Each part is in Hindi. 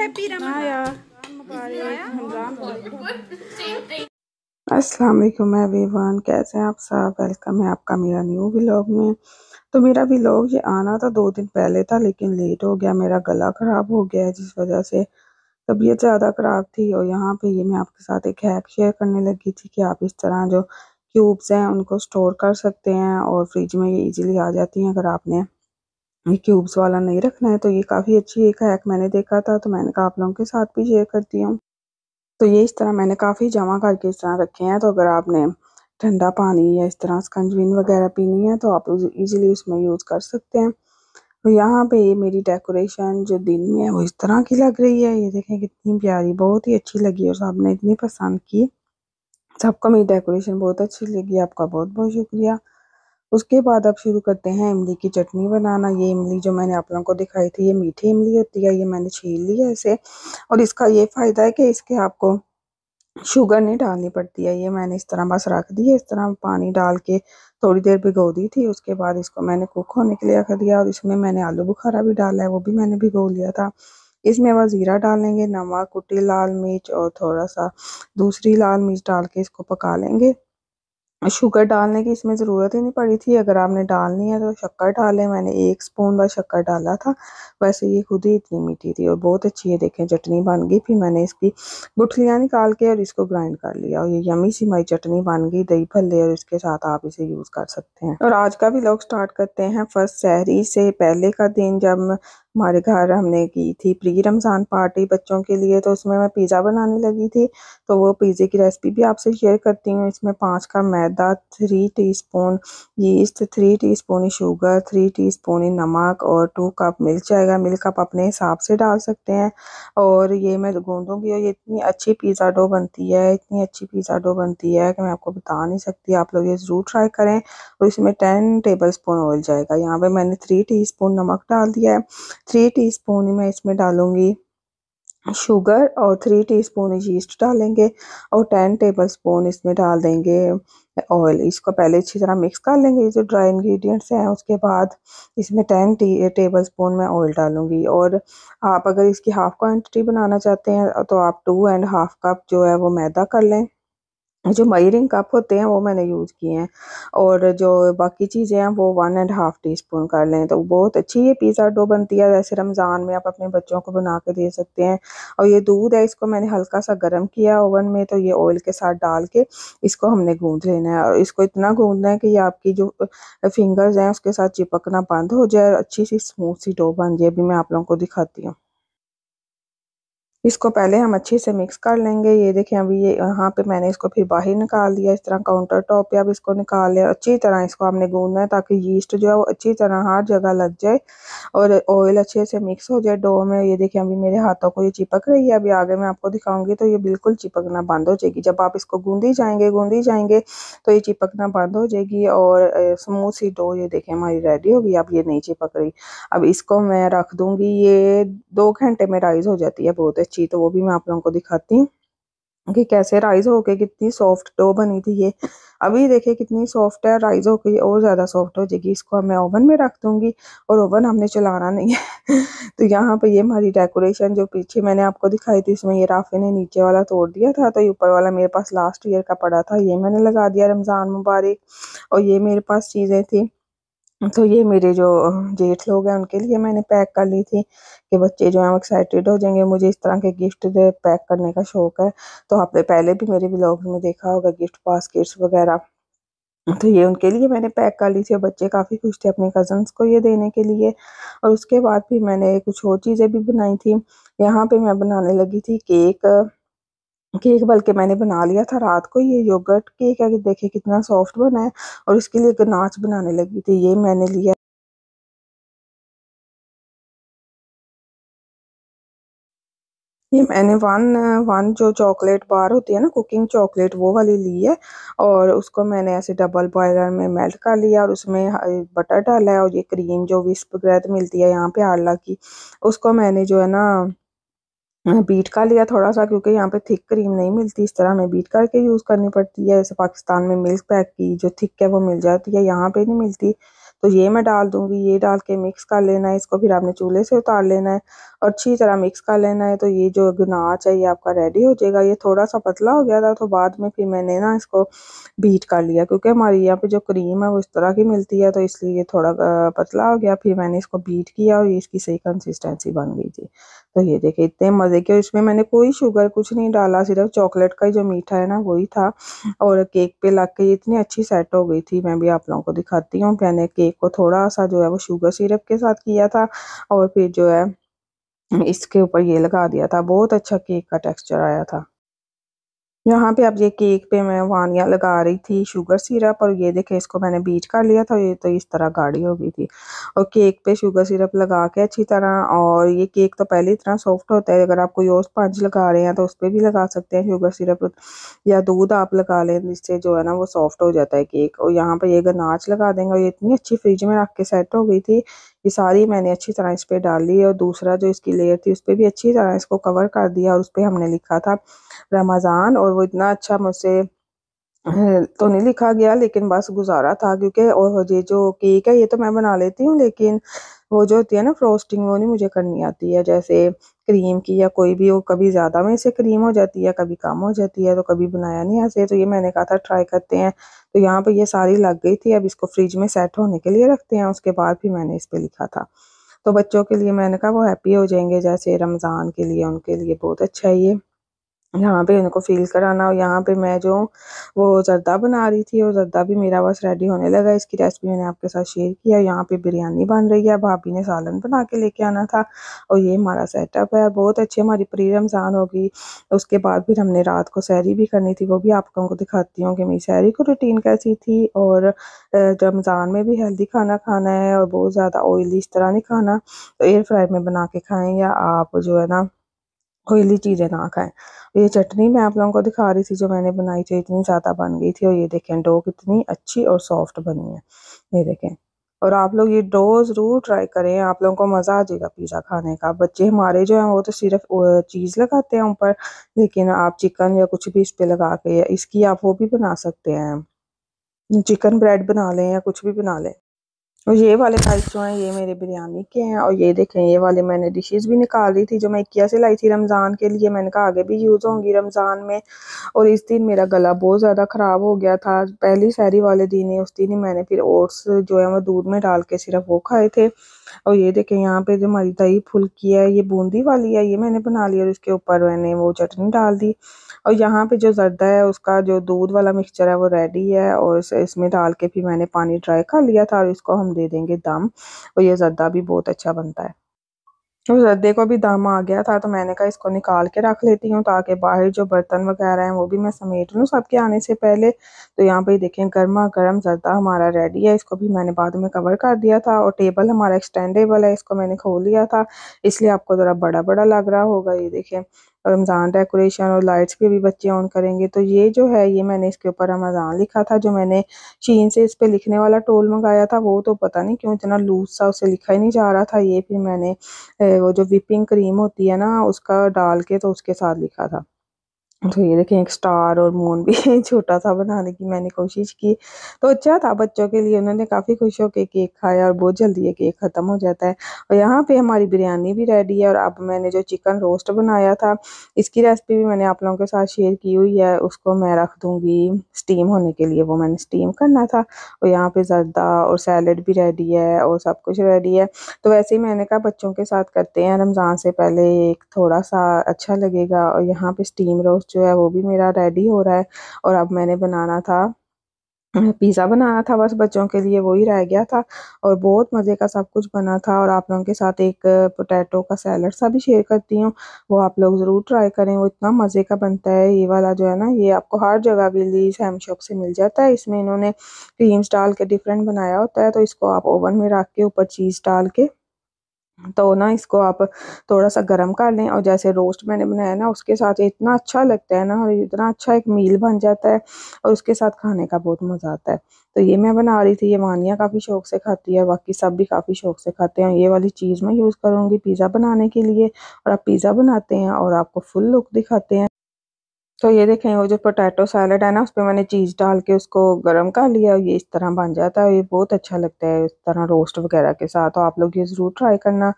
हैप्पी रमजान अस्सलाम वालेकुम एवरीवन, कैसे हैं आप सब। वेलकम है आपका मेरा न्यू व्लॉग में। तो मेरा व्लॉग ये आना था 2 दिन पहले था, लेकिन लेट हो गया। मेरा गला ख़राब हो गया है, जिस वजह से तबीयत ज़्यादा ख़राब थी। और यहाँ पे ये मैं आपके साथ एक हैक शेयर करने लगी थी कि आप इस तरह जो क्यूब्स हैं उनको स्टोर कर सकते हैं और फ्रिज में ये ईज़िली आ जाती हैं। अगर आपने ये क्यूब्स वाला नहीं रखना है तो ये काफ़ी अच्छी एक हैक मैंने देखा था, तो मैंने कहा आप लोगों के साथ भी शेयर करती हूँ। तो ये इस तरह मैंने काफ़ी जमा करके इस तरह रखे हैं। तो अगर आपने ठंडा पानी या इस तरह स्कंजविन वगैरह पीनी है तो आप इजीली उसमें यूज़ कर सकते हैं। तो यहाँ पे ये मेरी डेकोरेशन जो दिन में है वो इस तरह की लग रही है। ये देखें कितनी प्यारी, बहुत ही अच्छी लगी और सबने इतनी पसंद की। सबको मेरी डेकोरेशन बहुत अच्छी लगी, आपका बहुत बहुत शुक्रिया। उसके बाद अब शुरू करते हैं इमली की चटनी बनाना। ये इमली जो मैंने आप लोगों को दिखाई थी ये मीठी इमली होती है। ये मैंने छील ली है इसे, और इसका ये फ़ायदा है कि इसके आपको शुगर नहीं डालनी पड़ती है। ये मैंने इस तरह बस रख दी है, इस तरह पानी डाल के थोड़ी देर भिगो दी थी। उसके बाद इसको मैंने कुक होने के लिए रख दिया, और इसमें मैंने आलू बुखारा भी डाला है, वो भी मैंने भिगो लिया था। इसमें बस ज़ीरा डालेंगे, नमक, कुटी लाल मिर्च और थोड़ा सा दूसरी लाल मिर्च डाल के इसको पका लेंगे। शुगर डालने की इसमें ज़रूरत ही नहीं पड़ी थी। अगर आपने डालनी है तो शक्कर डालें, मैंने 1 स्पून बस शक्कर डाला था। वैसे ये खुद ही इतनी मीठी थी और बहुत अच्छी है। देखें चटनी बन गई। फिर मैंने इसकी गुठलियाँ निकाल के और इसको ग्राइंड कर लिया, और ये यमी सी हमारी चटनी बन गई दही भल्ले, और इसके साथ आप इसे यूज़ कर सकते हैं। और आज का भी व्लॉग स्टार्ट करते हैं फर्स्ट सहरी से। पहले का दिन जब हमारे घर हमने की थी प्री रमज़ान पार्टी बच्चों के लिए, तो उसमें मैं पिज़्ज़ा बनाने लगी थी। तो वो पिज़्ज़े की रेसिपी भी आपसे शेयर करती हूँ। इसमें 5 कप मैदा, 3 teaspoon yeast, 3 teaspoon sugar, 3 teaspoon नमक और 2 कप मिल्क जाएगा। मिल्क आप अपने हिसाब से डाल सकते हैं। और ये मैं गूंदूंगी, और ये इतनी अच्छी पिज़्ज़ा डो बनती है, इतनी अच्छी पिज़्ज़ा डो बनती है कि मैं आपको बता नहीं सकती। आप लोग ये ज़रूर ट्राई करें। और इसमें 10 टेबल स्पून ऑयल जाएगा। यहाँ पे मैंने 3 टीस्पून नमक डाल दिया है, 3 टीस्पून ही मैं इसमें डालूंगी शुगर, और 3 टीस्पून यीस्ट डालेंगे, और 10 टेबलस्पून इसमें डाल देंगे ऑयल। इसको पहले अच्छी तरह मिक्स कर लेंगे, ये जो ड्राई इंग्रेडिएंट्स हैं। उसके बाद इसमें 10 टेबलस्पून मैं ऑयल डालूंगी। और आप अगर इसकी हाफ़ क्वांटिटी बनाना चाहते हैं तो आप 2.5 कप जो है वो मैदा कर लें। जो मेजरिंग कप होते हैं वो मैंने यूज़ किए हैं, और जो बाकी चीज़ें हैं वो 1.5 टीस्पून कर लें। तो बहुत अच्छी ये पिज़्ज़ा डो बनती है। जैसे रमज़ान में आप अपने बच्चों को बना के दे सकते हैं। और ये दूध है, इसको मैंने हल्का सा गर्म किया ओवन में, तो ये ऑयल के साथ डाल के इसको हमने गूँध लेना है। और इसको इतना गूँधना है कि ये आपकी जो फिंगर्स हैं उसके साथ चिपकना बंद हो जाए और अच्छी सी स्मूथ सी डो बन जाए। अभी मैं आप लोगों को दिखाती हूँ। इसको पहले हम अच्छे से मिक्स कर लेंगे। ये देखें अभी ये यहाँ पे मैंने इसको फिर बाहर निकाल दिया, इस तरह काउंटर टॉप पे। अब इसको निकाल लिया, अच्छी तरह इसको हमने गूंदना है ताकि यीस्ट जो है वो अच्छी तरह हर जगह लग जाए और ऑयल अच्छे से मिक्स हो जाए डो में। ये देखें अभी मेरे हाथों को ये चिपक रही है। अभी आगे मैं आपको दिखाऊंगी तो ये बिल्कुल चिपकना बंद हो जाएगी। जब आप इसको गूंदी जाएंगे तो ये चिपकना बंद हो जाएगी, और स्मूथ सी डो ये देखें हमारी रेडी होगी। अब ये नहीं चिपक रही। अब इसको मैं रख दूंगी, ये 2 घंटे में राइज हो जाती है बहुत अच्छी। तो वो भी मैं आप लोगों को दिखाती हूँ कि कैसे राइज होके कितनी सॉफ्ट डो बनी थी ये। अभी देखिए कितनी सॉफ्ट है, राइज होके और ज़्यादा सॉफ्ट हो जाएगी। इसको मैं ओवन में रख दूंगी, और ओवन हमने चलाना नहीं है। तो यहाँ पे ये हमारी डेकोरेशन जो पीछे मैंने आपको दिखाई थी, इसमें ये राफे ने नीचे वाला तोड़ दिया था, तो ये ऊपर वाला मेरे पास लास्ट ईयर का पड़ा था, ये मैंने लगा दिया रमज़ान मुबारक। और ये मेरे पास चीज़ें थी, तो ये मेरे जो जेठ लोग हैं उनके लिए मैंने पैक कर ली थी कि बच्चे जो हैं एक्साइटेड हो जाएंगे। मुझे इस तरह के गिफ्ट पैक करने का शौक है। तो आपने पहले भी मेरे व्लॉग्स में देखा होगा गिफ्ट बास्केट्स वगैरह। तो ये उनके लिए मैंने पैक कर ली थी, और बच्चे काफ़ी खुश थे अपने कज़न्स को ये देने के लिए। और उसके बाद फिर मैंने कुछ और चीज़ें भी बनाई थी। यहाँ पे मैं बनाने लगी थी केक। केक बल्कि मैंने बना लिया था रात को। ये योगर्ट केक है, कि देखिए कितना सॉफ्ट बना है। और इसके लिए गनाच बनाने लगी थी। ये मैंने लिया, ये मैंने वन वन जो चॉकलेट बार होती है ना, कुकिंग चॉकलेट, वो वाली ली है। और उसको मैंने ऐसे डबल बॉयलर में मेल्ट कर लिया, और उसमें बटर डाला है। और ये क्रीम जो विस्प वगैरह मिलती है यहाँ पे आरला की, उसको मैंने जो है ना बीट कर लिया थोड़ा सा, क्योंकि यहाँ पे थिक क्रीम नहीं मिलती। इस तरह हमें बीट करके यूज़ करनी पड़ती है। जैसे पाकिस्तान में मिल्क पैक की जो थिक है वो मिल जाती है, यहाँ पे नहीं मिलती। तो ये मैं डाल दूंगी। ये डाल के मिक्स कर लेना है इसको, फिर आपने चूल्हे से उतार लेना है और अच्छी तरह मिक्स कर लेना है। तो ये जो गनाच है ये आपका रेडी हो जाएगा। ये थोड़ा सा पतला हो गया था तो बाद में फिर मैंने ना इसको बीट कर लिया, क्योंकि हमारी यहाँ पे जो क्रीम है वो इस तरह की मिलती है, तो इसलिए ये थोड़ा पतला हो गया। फिर मैंने इसको बीट किया और ये इसकी सही कंसिस्टेंसी बन गई थी। तो ये देखिए इतने मज़े के, इसमें मैंने कोई शुगर कुछ नहीं डाला, सिर्फ चॉकलेट का ही जो मीठा है ना वही था। और केक पे लग के इतनी अच्छी सेट हो गई थी। मैं भी आप लोगों को दिखाती हूँ। मैंने केक को थोड़ा सा जो है वो शुगर सिरप के साथ किया था और फिर जो है इसके ऊपर ये लगा दिया था। बहुत अच्छा केक का टेक्सचर आया था। यहाँ पे अब ये केक पे मैं वानिया लगा रही थी शुगर सिरप, और ये देखे इसको मैंने बीट कर लिया था। ये तो इस तरह गाढ़ी हो गई थी। और केक पे शुगर सिरप लगा के अच्छी तरह, और ये केक तो पहले इतना सॉफ्ट होता है, अगर आप कोई और स्पंज लगा रहे हैं तो उस पर भी लगा सकते हैं शुगर सिरप, या दूध आप लगा लें, जिससे जो है ना वो सॉफ्ट हो जाता है केक। और यहाँ पे ये गनाच लगा देंगे। और ये इतनी अच्छी फ्रिज में रख के सेट हो गई थी। ये सारी मैंने अच्छी तरह इस पर डाल ली, और दूसरा जो इसकी लेयर थी उस पर भी अच्छी तरह इसको कवर कर दिया, और उस पर हमने लिखा था रमज़ान। और वो इतना अच्छा मुझसे तो नहीं लिखा गया, लेकिन बस गुजारा था, क्योंकि और ये जो केक है ये तो मैं बना लेती हूँ, लेकिन वो जो होती है ना फ्रोस्टिंग वो नहीं मुझे करनी आती है। जैसे क्रीम की या कोई भी हो, कभी ज़्यादा में से क्रीम हो जाती है, कभी कम हो जाती है, तो कभी बनाया नहीं ऐसे। तो ये मैंने कहा था ट्राई करते हैं। तो यहाँ पे ये सारी लग गई थी। अब इसको फ्रिज में सेट होने के लिए रखते हैं। उसके बाद फिर मैंने इस पर लिखा था, तो बच्चों के लिए मैंने कहा वो हैप्पी हो जाएंगे, जैसे रमज़ान के लिए उनके लिए बहुत अच्छा है ये। यहाँ पे इनको फ़ील कराना। और यहाँ पे मैं जो वो ज़र्दा बना रही थी, और ज़र्दा भी मेरा बस रेडी होने लगा। इसकी रेसिपी मैंने आपके साथ शेयर किया। यहाँ पे बिरयानी बन रही है, भाभी ने सालन बना के लेके आना था, और ये हमारा सेटअप है। बहुत अच्छी हमारी प्री रमज़ान होगी। उसके बाद फिर हमने रात को सहरी भी करनी थी, वो भी आप लोगों को दिखाती हूँ कि मेरी सहरी की रूटीन कैसी थी। और रमज़ान में भी हेल्दी खाना खाना है, और बहुत ज़्यादा ऑयली इस तरह नहीं खाना। तो एयर फ्राई में बना के खाएँ, या आप जो है ना ऑयली चीज़ें ना खाएं। ये चटनी मैं आप लोगों को दिखा रही थी जो मैंने बनाई थी, इतनी ज़्यादा बन गई थी। और ये देखें डो कितनी अच्छी और सॉफ्ट बनी है, ये देखें। और आप लोग ये डो ज़रूर ट्राई करें, आप लोगों को मज़ा आ जाएगा पिज़्ज़ा खाने का। बच्चे हमारे जो हैं वो तो सिर्फ चीज़ लगाते हैं ऊपर, लेकिन आप चिकन या कुछ भी इस पे लगा के, या इसकी आप वो भी बना सकते हैं, चिकन ब्रेड बना लें या कुछ भी बना लें। और ये वाले राइस जो हैं ये मेरे बिरयानी के हैं। और ये देखें ये वाले मैंने डिशेस भी निकाल रही थी जो मैं इक्किया से लाई थी रमज़ान के लिए। मैंने कहा आगे भी यूज़ होंगी रमज़ान में। और इस दिन मेरा गला बहुत ज़्यादा ख़राब हो गया था, पहली सहरी वाले दिन ही, उस दिन ही मैंने फिर ओट्स जो है वो दूध में डाल के सिर्फ वो खाए थे। और ये देखें यहाँ पे जो हमारी दही फुल्की है ये बूंदी वाली है, ये मैंने बना ली, और इसके ऊपर मैंने वो चटनी डाल दी। और यहाँ पे जो जर्दा है उसका जो दूध वाला मिक्सचर है वो रेडी है, और इसमें डाल के फिर मैंने पानी ड्राई कर लिया था, और इसको हम दे देंगे दम। और ये जर्दा भी बहुत अच्छा बनता है। तो जर्दे को भी दम आ गया था, तो मैंने कहा इसको निकाल के रख लेती हूँ, ताकि बाहर जो बर्तन वगैरह हैं वो भी मैं समेट लूँ सबके आने से पहले। तो यहाँ पे देखें गर्मा गर्म जर्दा हमारा रेडी है। इसको भी मैंने बाद में कवर कर दिया था। और टेबल हमारा एक्सटेंडेबल है, इसको मैंने खोल लिया था, इसलिए आपको ज़रा बड़ा बड़ा लग रहा होगा। ये देखें रमज़ान डेकोरेशन, और लाइट्स भी बच्चे ऑन करेंगे। तो ये जो है ये मैंने इसके ऊपर रमज़ान लिखा था। जो मैंने शीन से इस पे लिखने वाला टोल मंगाया था वो तो पता नहीं क्यों इतना लूज सा उसे लिखा ही नहीं जा रहा था। ये फिर मैंने वो जो व्हिपिंग क्रीम होती है ना उसका डाल के तो उसके साथ लिखा था। तो ये देखें एक स्टार और मून भी छोटा सा बनाने की मैंने कोशिश की, तो अच्छा था बच्चों के लिए। उन्होंने काफ़ी खुश होकर केक खाया, और बहुत जल्दी ये केक ख़त्म हो जाता है। और यहाँ पे हमारी बिरयानी भी रेडी है। और अब मैंने जो चिकन रोस्ट बनाया था इसकी रेसिपी भी मैंने आप लोगों के साथ शेयर की हुई है, उसको मैं रख दूँगी स्टीम होने के लिए, वो मैंने स्टीम करना था। और यहाँ पे ज़र्दा और सैलड भी रेडी है, और सब कुछ रेडी है। तो वैसे ही मैंने कहा बच्चों के साथ करते हैं रमज़ान से पहले, एक थोड़ा सा अच्छा लगेगा। और यहाँ पे स्टीम रोस्ट जो है वो भी मेरा रेडी हो रहा है। और अब मैंने बनाना था पिज़्ज़ा बनाना था, बस बच्चों के लिए वही रह गया था। और बहुत मज़े का सब कुछ बना था। और आप लोगों के साथ एक पोटैटो का सैलड सा भी शेयर करती हूँ, वो आप लोग ज़रूर ट्राई करें, वो इतना मज़े का बनता है। ये वाला जो है ना ये आपको हर जगह विलीज हैम शॉप से मिल जाता है। इसमें इन्होंने क्रीम्स डाल के डिफरेंट बनाया होता है। तो इसको आप ओवन में रख के ऊपर चीज़ डाल के, तो ना इसको आप थोड़ा सा गर्म कर लें, और जैसे रोस्ट मैंने बनाया ना उसके साथ इतना अच्छा लगता है ना, और इतना अच्छा एक मील बन जाता है, और उसके साथ खाने का बहुत मज़ा आता है। तो ये मैं बना रही थी, ये मानिया काफ़ी शौक से खाती है, बाकी सब भी काफ़ी शौक से खाते हैं। ये वाली चीज़ मैं यूज़ करूँगी पिज़्ज़ा बनाने के लिए। और आप पिज़्ज़ा बनाते हैं और आपको फुल लुक दिखाते हैं। तो ये देखें वो जो पोटैटो सैलड है ना, उसपे मैंने चीज़ डाल के उसको गरम कर लिया और ये इस तरह बन जाता है। ये बहुत अच्छा लगता है इस तरह रोस्ट वगैरह के साथ, तो आप लोग ये ज़रूर ट्राई करना।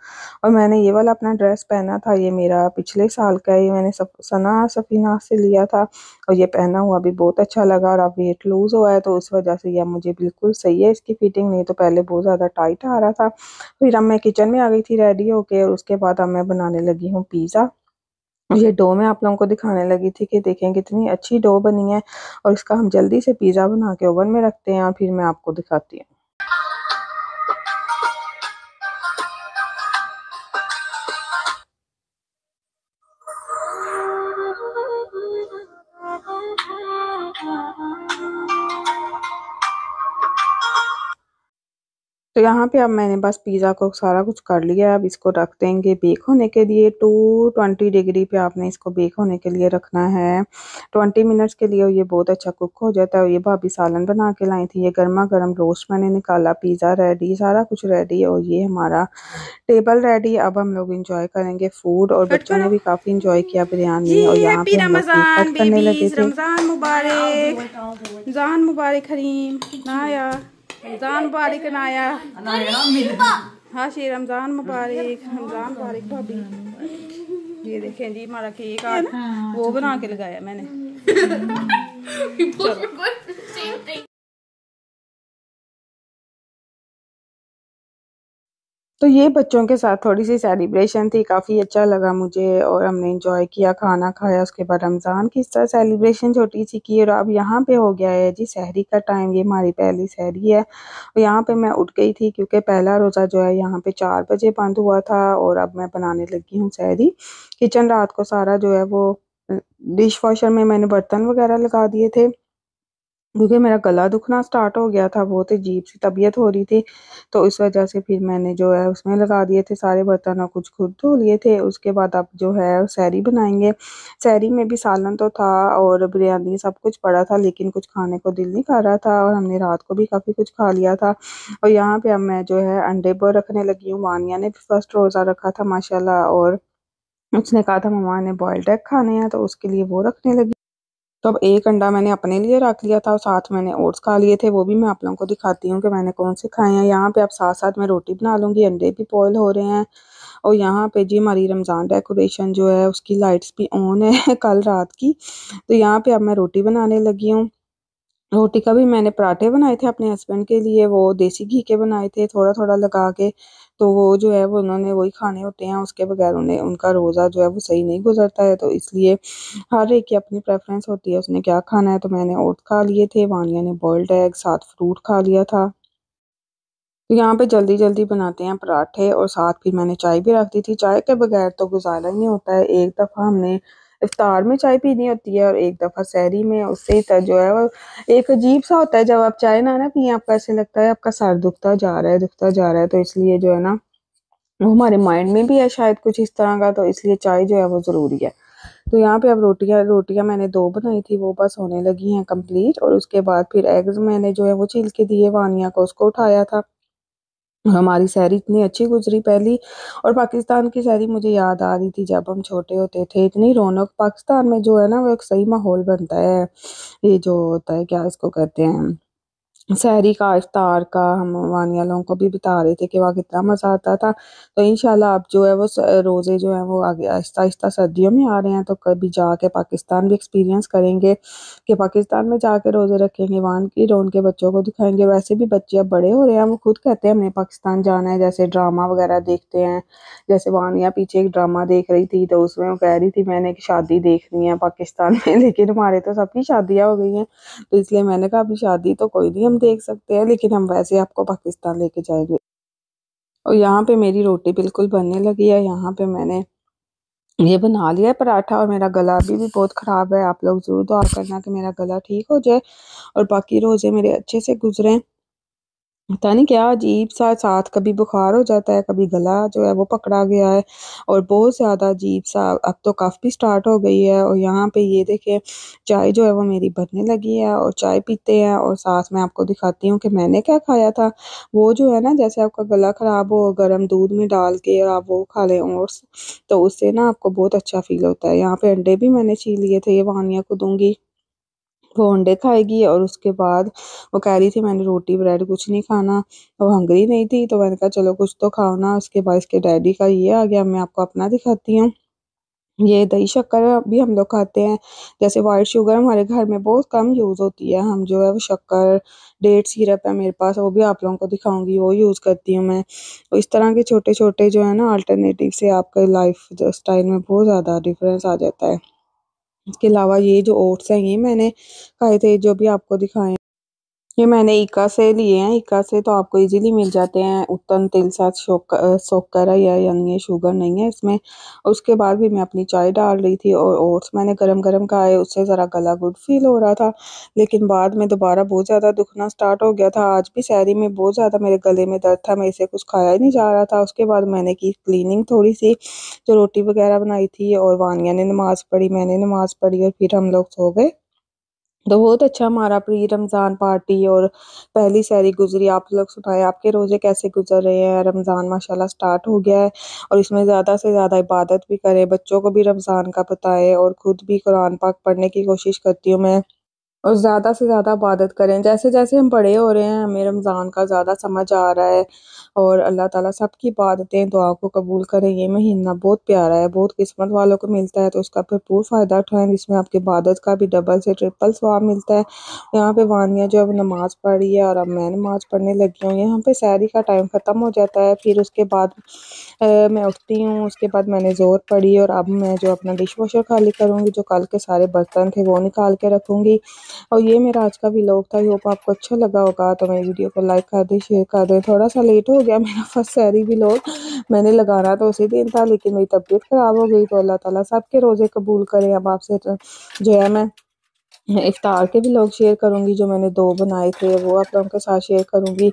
और मैंने ये वाला अपना ड्रेस पहना था, ये मेरा पिछले साल का है, ये मैंने सना सफीना से लिया था और ये पहना हुआ भी बहुत अच्छा लगा। और अब वेट लूज़ हुआ है तो उस वजह से यह मुझे बिल्कुल सही है इसकी फिटिंग, नहीं तो पहले बहुत ज़्यादा टाइट आ रहा था। फिर अब मैं किचन में आ गई थी रेडी होके और उसके बाद अब मैं बनाने लगी हूँ पिज़्ज़ा। ये डो मैं आप लोगों को दिखाने लगी थी कि देखें कितनी अच्छी डो बनी है और इसका हम जल्दी से पिज़्ज़ा बना के ओवन में रखते हैं और फिर मैं आपको दिखाती हूँ। तो यहाँ पे अब मैंने बस पिज़्ज़ा को सारा कुछ कर लिया है। अब इसको रख देंगे बेक होने के लिए 220 डिग्री पे आपने इसको बेक होने के लिए रखना है 20 मिनट्स के लिए और ये बहुत अच्छा कुक हो जाता है। और ये भाभी सालन बना के लाई थी, ये गर्मा गर्म रोस्ट मैंने निकाला, पिज़्ज़ा रेडी, सारा कुछ रेडी और ये हमारा टेबल रेडी। अब हम लोग इंजॉय करेंगे फूड और कट बच्चों ने करो भी काफ़ी इंजॉय किया जी। बिरयानी। और यहाँ हैप्पी पे हम लोग केक कट रमज़ान करने लगे बेबीज, थे। रमज़ान मुबारक, रमज़ान मुबारक हरीम नाया, रमज़ान मुबारक नाया, हाँ शी रमज़ान मुबारक, रमज़ान मुबारक भाभी। ये देखें जी हमारा केक है ना, वो बना के लगाया मैंने। तो ये बच्चों के साथ थोड़ी सी सेलिब्रेशन थी, काफ़ी अच्छा लगा मुझे और हमने इंजॉय किया, खाना खाया। उसके बाद रमज़ान की इस तरह सेलिब्रेशन छोटी सी की और अब यहाँ पे हो गया है जी सहरी का टाइम। ये हमारी पहली सहरी है और यहाँ पे मैं उठ गई थी क्योंकि पहला रोज़ा जो है यहाँ पे 4 बजे बंद हुआ था और अब मैं बनाने लगी हूँ सहरी। किचन रात को सारा जो है वो डिश वॉशर में मैंने बर्तन वगैरह लगा दिए थे क्योंकि मेरा गला दुखना स्टार्ट हो गया था, बहुत अजीब सी तबीयत हो रही थी, तो इस वजह से फिर मैंने जो है उसमें लगा दिए थे सारे बर्तन और कुछ खुद धो लिए थे। उसके बाद अब जो है सहरी बनाएंगे। सहरी में भी सालन तो था और बिरयानी सब कुछ पड़ा था, लेकिन कुछ खाने को दिल नहीं कर रहा था और हमने रात को भी काफ़ी कुछ खा लिया था। और यहाँ पे अब मैं जो है अंडे पर रखने लगी हूँ। वानिया ने फर्स्ट रोज़ा रखा था माशाल्लाह और उसने कहा था मम्मा ने बॉयल्ड एग खाने हैं, तो उसके लिए वो रखने लगी। तो अब एक अंडा मैंने अपने लिए रख लिया था और साथ मैंने ओट्स खा लिए थे, वो भी मैं आप लोगों को दिखाती हूँ कि मैंने कौन से खाए हैं। यहाँ पे अब साथ साथ मैं रोटी बना लूँगी, अंडे भी बॉयल हो रहे हैं। और यहाँ पे जी हमारी रमज़ान डेकोरेशन जो है उसकी लाइट्स भी ऑन है कल रात की। तो यहाँ पे अब मैं रोटी बनाने लगी हूँ। रोटी का भी मैंने पराठे बनाए थे अपने हस्बैंड के लिए, वो देसी घी के बनाए थे थोड़ा थोड़ा लगा के। तो वो जो है वो उन्होंने वही खाने होते हैं, उसके बगैर उन्हें उनका रोज़ा जो है वो सही नहीं गुजरता है, तो इसलिए हर एक की अपनी प्रेफरेंस होती है उसने क्या खाना है। तो मैंने ओट्स खा लिए थे, वानिया ने बॉइल्ड एग साथ फ्रूट खा लिया था। तो यहाँ पे जल्दी जल्दी बनाते हैं पराठे और साथ फिर मैंने चाय भी रख दी थी। चाय के बगैर तो गुजारा ही नहीं होता है। एक दफ़ा हमने इफ्तार में चाय पीनी होती है और एक दफ़ा सहरी में, उससे जो है वो एक अजीब सा होता है जब आप चाय ना पिए, आपको ऐसे लगता है आपका सर दुखता जा रहा है दुखता जा रहा है। तो इसलिए जो है ना वो हमारे माइंड में भी है शायद कुछ इस तरह का, तो इसलिए चाय जो है वो ज़रूरी है। तो यहाँ पे अब रोटियाँ रोटियाँ मैंने 2 बनाई थी, वो बस होने लगी हैं कंप्लीट। और उसके बाद फिर एग्स मैंने जो है वो छील के दिए, वानिया को उसको उठाया था। हमारी सहरी इतनी अच्छी गुजरी पहली। और पाकिस्तान की सहरी मुझे याद आ रही थी जब हम छोटे होते थे, इतनी रौनक पाकिस्तान में जो है ना वो एक सही माहौल बनता है। ये जो होता है क्या इसको कहते हैं सहरी का, इफ्तार का, हम वानिया लोगों को भी बता रहे थे कि वहाँ कितना मज़ा आता था। तो इंशाल्लाह अब जो है वो रोज़े जो है वो आगे आहिस्ता आहिस्ता सर्दियों में आ रहे हैं, तो कभी जाके पाकिस्तान भी एक्सपीरियंस करेंगे कि पाकिस्तान में जाके रोज़े रखेंगे, वहाँ की रोन के बच्चों को दिखाएंगे। वैसे भी बच्चे अब बड़े हो रहे हैं, वो खुद कहते हैं हमने पाकिस्तान जाना है, जैसे ड्रामा वगैरह देखते हैं। जैसे वानिया पीछे एक ड्रामा देख रही थी तो उसमें वो कह रही थी मैंने एक शादी देखनी है पाकिस्तान में लेकिन हमारे तो सबकी शादियाँ हो गई हैं, तो इसलिए मैंने कहा अभी शादी तो कोई नहीं हम देख सकते हैं, लेकिन हम वैसे आपको पाकिस्तान लेके जाएंगे। और यहाँ पे मेरी रोटी बिल्कुल बनने लगी है। यहाँ पे मैंने ये बना लिया है पराठा और मेरा गला अभी भी बहुत ख़राब है। आप लोग ज़रूर दुआ करना कि मेरा गला ठीक हो जाए और बाकी रोज़े मेरे अच्छे से गुजरें। पता नहीं क्या अजीब सा साथ, कभी बुखार हो जाता है, कभी गला जो है वो पकड़ा गया है, और बहुत ज़्यादा अजीब सा। अब तो कफ भी स्टार्ट हो गई है। और यहाँ पे ये देखिए चाय जो है वो मेरी बनने लगी है, और चाय पीते हैं। और साथ में आपको दिखाती हूँ कि मैंने क्या खाया था। वो जो है ना, जैसे आपका गला खराब हो, गर्म दूध में डाल के और आप वो खा लें ओट्स, तो उससे ना आपको बहुत अच्छा फील होता है। यहाँ पे अंडे भी मैंने छील लिए थे, ये वानिया को दूंगी, वो अंडे खाएगी। और उसके बाद वो कह रही थी मैंने रोटी ब्रेड कुछ नहीं खाना, वो हंगरी नहीं थी, तो मैंने कहा चलो कुछ तो खाओ ना। उसके बाद इसके डैडी का ये आ गया, मैं आपको अपना दिखाती हूँ। ये दही शक्कर भी हम लोग खाते हैं। जैसे वाइट शुगर हमारे घर में बहुत कम यूज़ होती है, हम जो है वो शक्कर, डेट सिरप है मेरे पास, वो भी आप लोगों को दिखाऊंगी, वो यूज़ करती हूँ मैं। तो इस तरह के छोटे छोटे जो है ना अल्टरनेटिव से आपके लाइफ स्टाइल में बहुत ज़्यादा डिफरेंस आ जाता है। इसके अलावा ये जो ओट्स हैं ये मैंने खाए थे, जो भी आपको दिखाए। ये मैंने इका से लिए हैं, इका से तो आपको इजीली मिल जाते हैं। उत्तम तिल साथ शोकर है, या यानी ये शुगर नहीं है इसमें। उसके बाद भी मैं अपनी चाय डाल रही थी, और ओट्स मैंने गरम गरम खाए, उससे ज़रा गला गुड फील हो रहा था। लेकिन बाद में दोबारा बहुत ज़्यादा दुखना स्टार्ट हो गया था। आज भी सहरी में बहुत ज़्यादा मेरे गले में दर्द था, मेरे से कुछ खाया ही नहीं जा रहा था। उसके बाद मैंने की क्लीनिंग थोड़ी सी, जो रोटी वगैरह बनाई थी, और वानिया ने नमाज़ पढ़ी, मैंने नमाज़ पढ़ी, और फिर हम लोग सो गए। तो बहुत अच्छा हमारा प्री रमज़ान पार्टी और पहली सहरी गुजरी। आप लोग सुनाए, आपके रोजे कैसे गुजर रहे हैं। रमज़ान माशाल्लाह स्टार्ट हो गया है, और इसमें ज़्यादा से ज़्यादा इबादत भी करें, बच्चों को भी रमज़ान का बताएं, और खुद भी कुरान पाक पढ़ने की कोशिश करती हूँ मैं। और ज़्यादा से ज़्यादा इबादत करें। जैसे जैसे हम बड़े हो रहे हैं, हमें रमज़ान का ज़्यादा समझ आ रहा है। और अल्लाह ताला सबकी इबादतें दुआ को कबूल करें। ये महीना बहुत प्यारा है, बहुत किस्मत वालों को मिलता है, तो उसका भरपूर फ़ायदा उठाएं, जिसमें आपकी इबादत का भी डबल से ट्रिपल सवाब मिलता है। यहाँ पे वानिया जो है वो नमाज़ पढ़ रही है, और अब मैं नमाज़ पढ़ने लगी हूँ। यहाँ पे सहरी का टाइम ख़त्म हो जाता है, फिर उसके बाद मैं उठती हूँ। उसके बाद मैंने ज़ोर पढ़ी, और अब मैं जो अपना डिश वॉशर खाली करूँगी, जो कल के सारे बर्तन थे वो निकाल के रखूँगी। और ये मेरा आज का व्लॉग था, आई होप आपको अच्छा लगा होगा। तो मेरी वीडियो को लाइक कर दें, शेयर कर दें। थोड़ा सा लेट हो गया मेरा फर्स्ट सहरी व्लॉग, मैंने लगाना तो उसी दिन था, लेकिन मेरी तबीयत ख़राब हो गई। तो अल्लाह ताला सबके रोज़े कबूल करे। अब आपसे जो है मैं इफ्तार के व्लॉग शेयर करूँगी, जो मैंने 2 बनाए थे वो आप लोगों के साथ शेयर करूँगी।